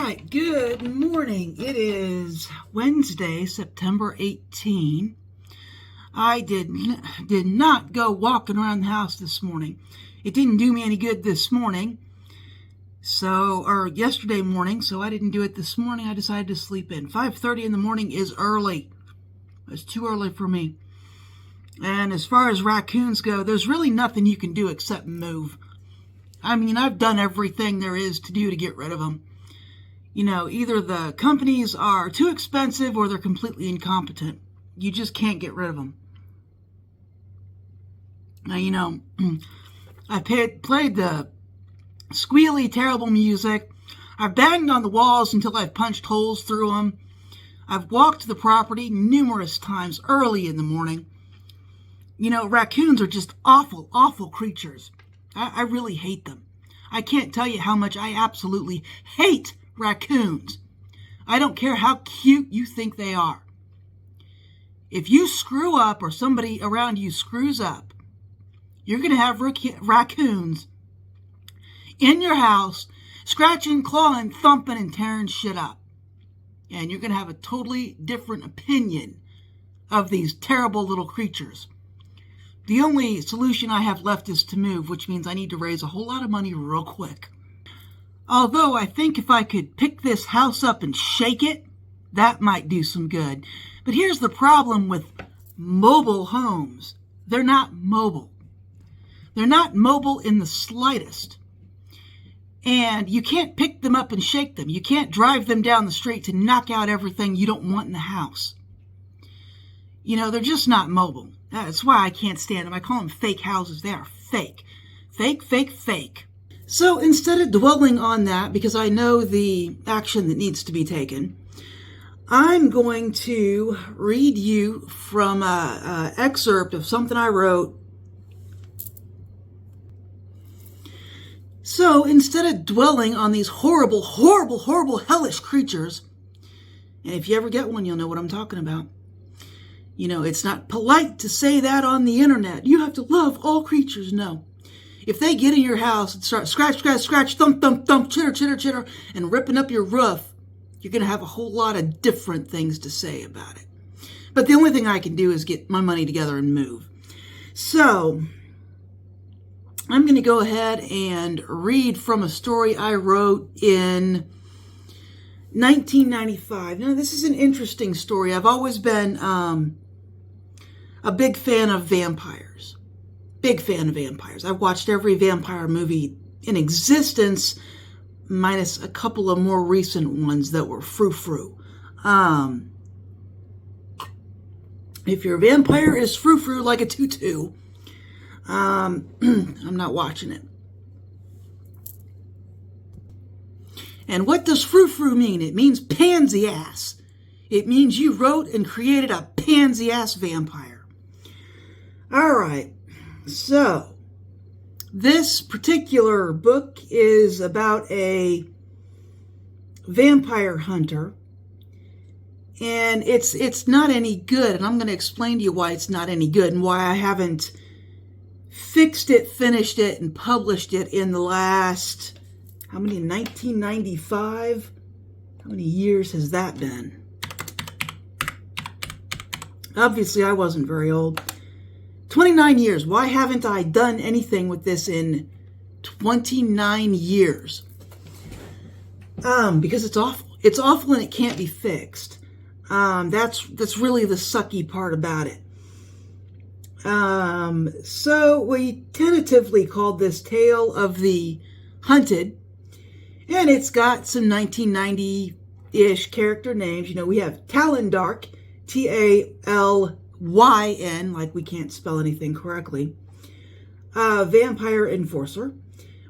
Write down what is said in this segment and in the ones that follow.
right, good morning. It is Wednesday, September 18. I did not go walking around the house this morning. It didn't do me any good this morning, or yesterday morning, so I didn't do it this morning. I decided to sleep in. 5:30 in the morning is early. It's too early for me. And as far as raccoons go, there's really nothing you can do except move. I mean, I've done everything there is to do to get rid of them. You know, either the companies are too expensive or they're completely incompetent. You just can't get rid of them. Now, you know, I played the squealy, terrible music. I've banged on the walls until I've punched holes through them. I've walked the property numerous times early in the morning. You know, raccoons are just awful, awful creatures. I really hate them. I can't tell you how much I absolutely hate raccoons. I don't care how cute you think they are. If you screw up or somebody around you screws up, you're going to have raccoons in your house, scratching, clawing, thumping, and tearing shit up. And you're going to have a totally different opinion of these terrible little creatures. The only solution I have left is to move, which means I need to raise a whole lot of money real quick. Although I think if I could pick this house up and shake it, that might do some good. But here's the problem with mobile homes. They're not mobile. They're not mobile in the slightest. And you can't pick them up and shake them. You can't drive them down the street to knock out everything you don't want in the house. You know, they're just not mobile. That's why I can't stand them. I call them fake houses. They are fake. Fake, fake, fake. So instead of dwelling on that, because I know the action that needs to be taken, I'm going to read you from an excerpt of something I wrote. So instead of dwelling on these horrible, horrible, horrible, hellish creatures, and if you ever get one, you'll know what I'm talking about. You know, it's not polite to say that on the internet. You have to love all creatures. No. If they get in your house and start scratch, scratch, scratch, thump, thump, thump, chitter, chitter, chitter, and ripping up your roof, you're going to have a whole lot of different things to say about it. But the only thing I can do is get my money together and move. So I'm going to go ahead and read from a story I wrote in 1995. Now, this is an interesting story. I've always been a big fan of vampires. Big fan of vampires. I've watched every vampire movie in existence, minus a couple of more recent ones that were frou-frou. If your vampire is frou-frou like a tutu, I'm not watching it. And what does frou-frou mean? It means pansy ass. It means you wrote and created a pansy ass vampire. All right. So, this particular book is about a vampire hunter, and it's not any good, and I'm going to explain to you why it's not any good and why I haven't fixed it, finished it, and published it in the last, 1995? How many years has that been? Obviously, I wasn't very old. 29 years. Why haven't I done anything with this in 29 years? Because it's awful. It's awful and it can't be fixed. That's really the sucky part about it. So we tentatively called this Tale of the Hunted, and it's got some 1990-ish character names. You know, we have Talondark, Talyn, like we can't spell anything correctly. Vampire Enforcer.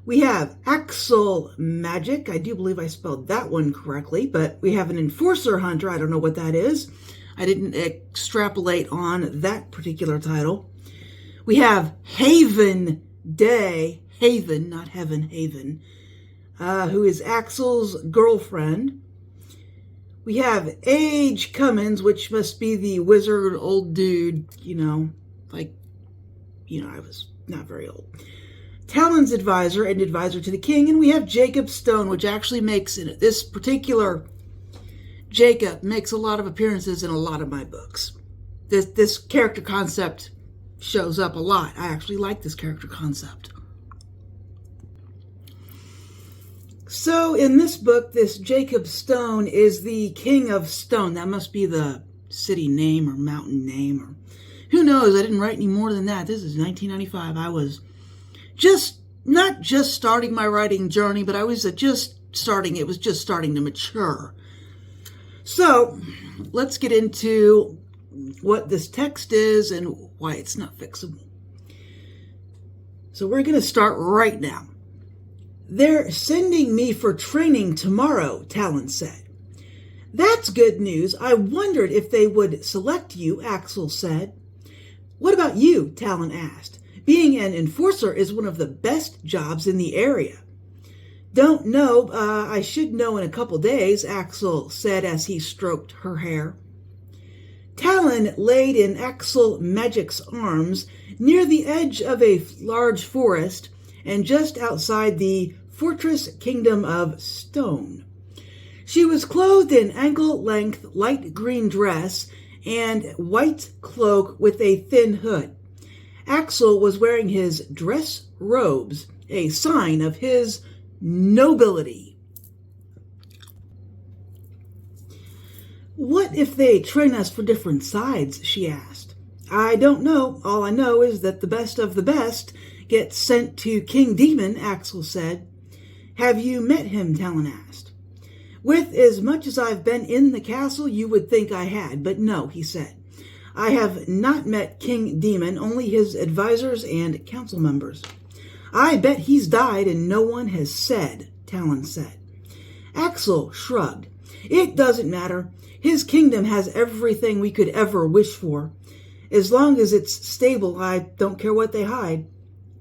We have Axel Magic. I do believe I spelled that one correctly, but we have an Enforcer Hunter. I don't know what that is. I didn't extrapolate on that particular title. We have Haven Day. Haven, not Heaven, Haven. Who is Axel's girlfriend. We have Age Cummins, which must be the wizard old dude, I was not very old. Talon's advisor and advisor to the king, and we have Jacob Stone, which actually makes this particular Jacob makes a lot of appearances in a lot of my books. This character concept shows up a lot. I actually like this character concept. So in this book, this Jacob Stone is the King of Stone. That must be the city name or mountain name, or who knows. I didn't write any more than that. This is 1995. I was not just starting my writing journey, but I was just starting. It was just starting to mature. So let's get into what this text is and why it's not fixable. So we're going to start right now. They're sending me for training tomorrow, Talon said. That's good news. I wondered if they would select you, Axel said. What about you? Talon asked. Being an enforcer is one of the best jobs in the area. Don't know. I should know in a couple days, Axel said as he stroked her hair. Talon laid in Axel Magic's arms near the edge of a large forest and just outside the fortress kingdom of Stone. She was clothed in ankle-length light green dress and white cloak with a thin hood. Axel was wearing his dress robes, a sign of his nobility. What if they train us for different sides? She asked. I don't know. All I know is that the best of the best get sent to King Demon, Axel said. Have you met him? Talon asked. With as much as I've been in the castle, you would think I had, but no, he said. I have not met King Demon, only his advisors and council members. I bet he's died and no one has said, Talon said. Axel shrugged. It doesn't matter. His kingdom has everything we could ever wish for. As long as it's stable, I don't care what they hide.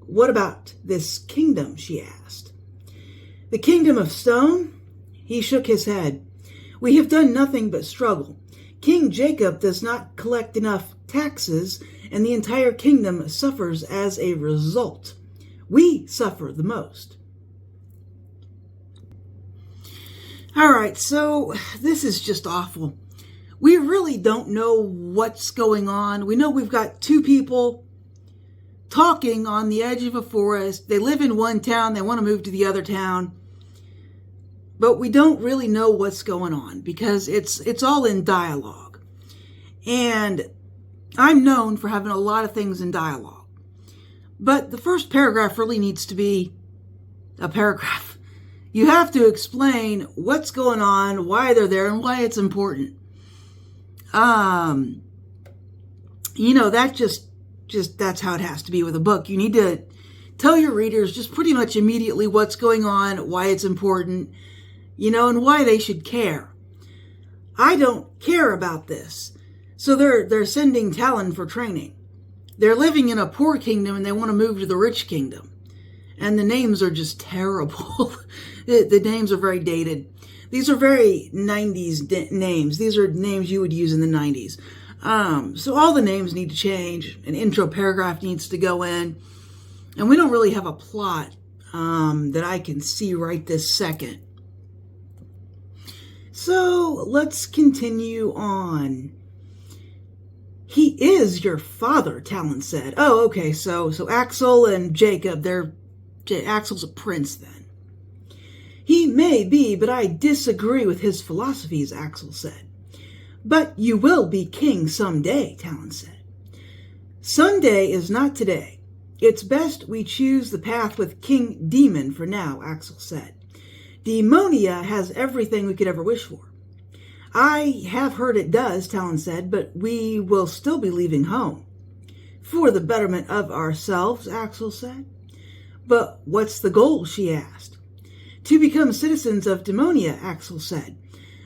What about this kingdom? She asked. The kingdom of Stone? He shook his head. We have done nothing but struggle. King Jacob does not collect enough taxes, and the entire kingdom suffers as a result. We suffer the most. All right, so this is just awful. We really don't know what's going on. We know we've got two people talking on the edge of a forest. They live in one town. They want to move to the other town. But we don't really know what's going on because it's all in dialogue. And I'm known for having a lot of things in dialogue. But the first paragraph really needs to be a paragraph. You have to explain what's going on, why they're there, and why it's important. That just that's how it has to be with a book. You need to tell your readers just pretty much immediately what's going on, why it's important, and why they should care. I don't care about this. So they're sending Talon for training. They're living in a poor kingdom and they want to move to the rich kingdom. And the names are just terrible. The names are very dated. These are very 90s names. These are names you would use in the 90s. So all the names need to change. An intro paragraph needs to go in. And we don't really have a plot that I can see right this second. So let's continue on. He is your father, Talon said. Oh, okay, so Axel and Jacob, Axel's a prince then. He may be, but I disagree with his philosophies, Axel said. But you will be king someday, Talon said. Someday is not today. It's best we choose the path with King Demon for now, Axel said. Demonia has everything we could ever wish for. I have heard it does, Talon said, but we will still be leaving home. For the betterment of ourselves, Axel said. But what's the goal, she asked. To become citizens of Demonia, Axel said.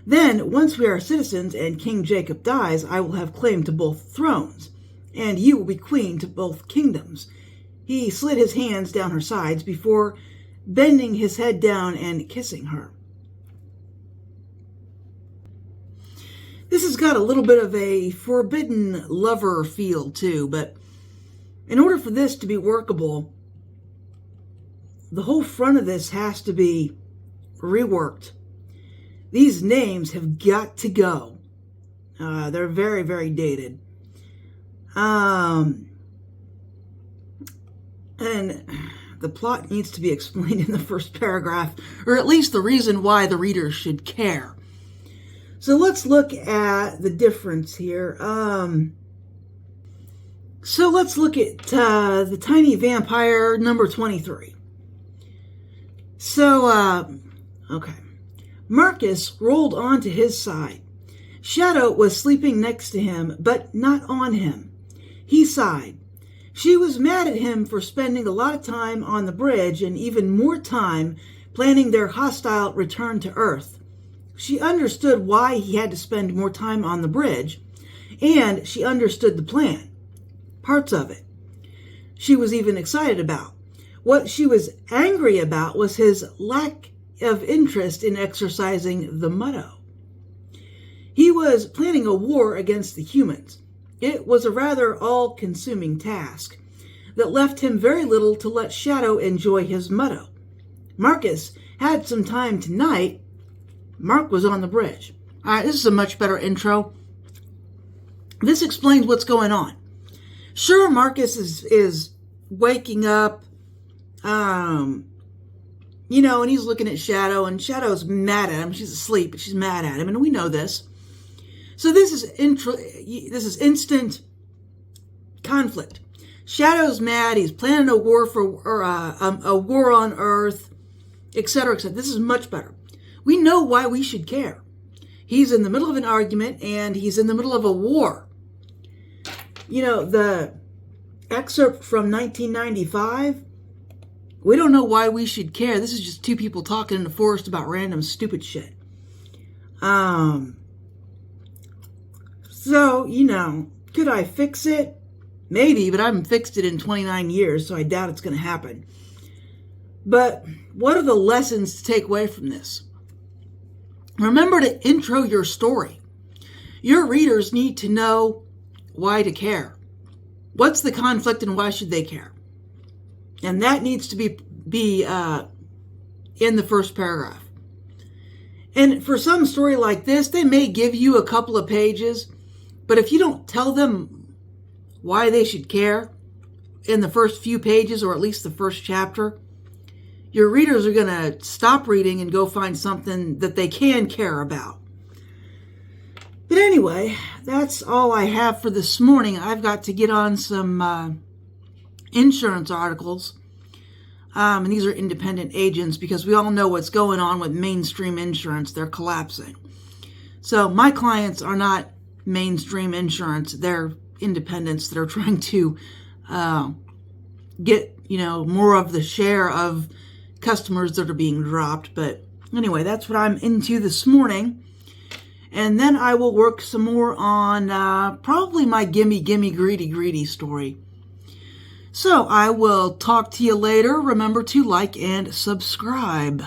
Then, once we are citizens and King Jacob dies, I will have claim to both thrones, and you will be queen to both kingdoms. He slid his hands down her sides before bending his head down and kissing her. This has got a little bit of a forbidden lover feel too, but in order for this to be workable, the whole front of this has to be reworked. These names have got to go. They're very, very dated. And the plot needs to be explained in the first paragraph, or at least the reason why the reader should care. So let's look at the difference here. So let's look at the Tiny Vampire number 23. So, okay. Marcus rolled onto his side. Shadow was sleeping next to him, but not on him. He sighed. She was mad at him for spending a lot of time on the bridge and even more time planning their hostile return to Earth. She understood why he had to spend more time on the bridge, and she understood the plan. Parts of it she was even excited about. What she was angry about was his lack of interest in exercising the motto. He was planning a war against the humans. It was a rather all-consuming task that left him very little to let Shadow enjoy his motto. Marcus had some time tonight. Mark was on the bridge. All right, this is a much better intro. This explains what's going on. Sure, Marcus is waking up, and he's looking at Shadow, and Shadow's mad at him. She's asleep, but she's mad at him, and we know this. So this is instant conflict. Shadow's mad. He's planning a war a war on Earth, etc., etc. This is much better. We know why we should care. He's in the middle of an argument, and he's in the middle of a war. The excerpt from 1995, we don't know why we should care. This is just two people talking in the forest about random stupid shit. So, could I fix it? Maybe, but I haven't fixed it in 29 years, so I doubt it's going to happen. But what are the lessons to take away from this? Remember to intro your story. Your readers need to know why to care. What's the conflict and why should they care? And that needs to be in the first paragraph. And for some story like this, they may give you a couple of pages, but if you don't tell them why they should care in the first few pages, or at least the first chapter, your readers are going to stop reading and go find something that they can care about. But anyway, that's all I have for this morning. I've got to get on some insurance articles. And these are independent agents, because we all know what's going on with mainstream insurance. They're collapsing. So my clients are not mainstream insurance. They're independents that are trying to get, more of the share of customers that are being dropped. But anyway, that's what I'm into this morning. And then I will work some more on probably my gimme, greedy story. So I will talk to you later. Remember to like and subscribe.